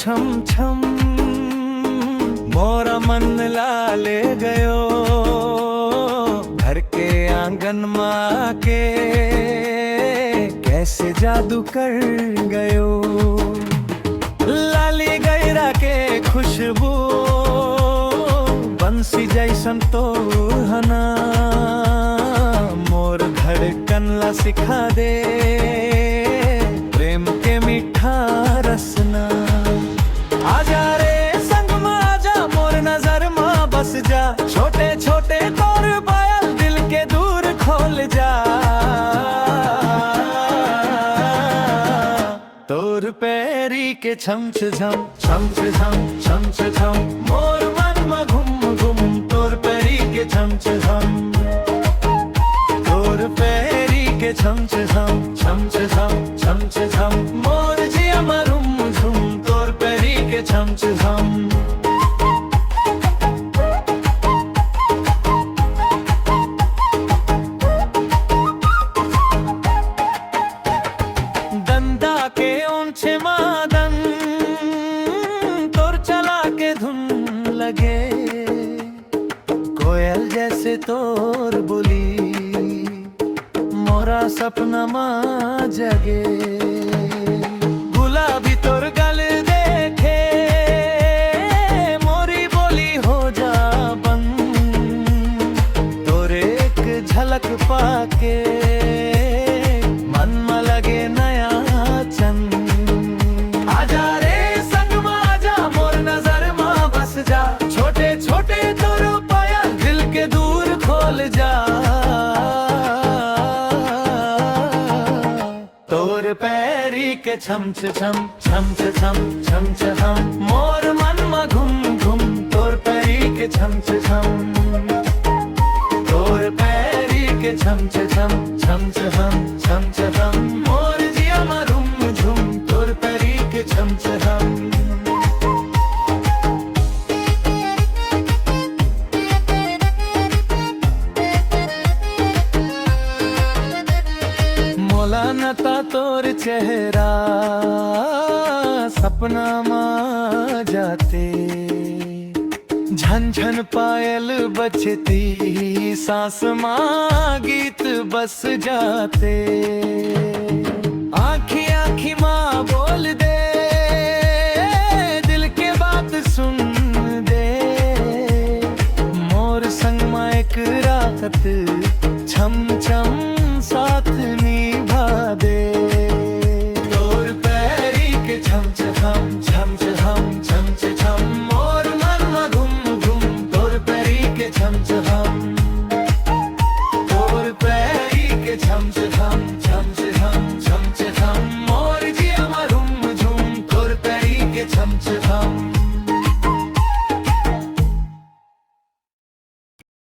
छम छम मोरा मन ला ले गयो घर के आंगन माँ के कैसे जादू कर गयो। लाली गैरा के खुशबू बंसी जैसन तो हना मोर धड़कन ला सिखा दे प्रेम के मीठा रसना। आजा रे संग में आजा मोर नजर में बस जा छोटे छोटे तोर पायल दिल के दूर खोल जा। तोर पैरी के छम छम छम छम छम छम मोर मन में घुम घुम तोर पैरी के छम छम तोर पैरी के छम छम छम छम छम छम मोर जिया मरुम झुम तोर पैरी के छम छम। दंदा के ऊंचे मादन तोर चला के धुन लगे कोयल जैसे तोर बोली मोरा सपना माँ जगे। गुलाबी तोर गल देखे मोरी बोली हो जा बंद तोर एक झलक पाके मन में लगे नया चंद। आजा रे संग में आजा मोर नजर में बस जा छोटे छोटे तोर पाया दिल के दूर खोल जा। तोर पैरी के छम छम छम छम छम छम मोर मन में घुम घुम तोर पैरी के छम छम तोर पैरी के छम छम छम छम छम मोर जिया मरुम झुम तोर पैरी के छम छम। नता तोर चेहरा सपना माँ जाते झन झन पायल बजती सांस माँ गीत बस जाते। आँखी आँखी माँ बोल दे दिल के बात सुन दे मोर संग माँ एक रात छम छम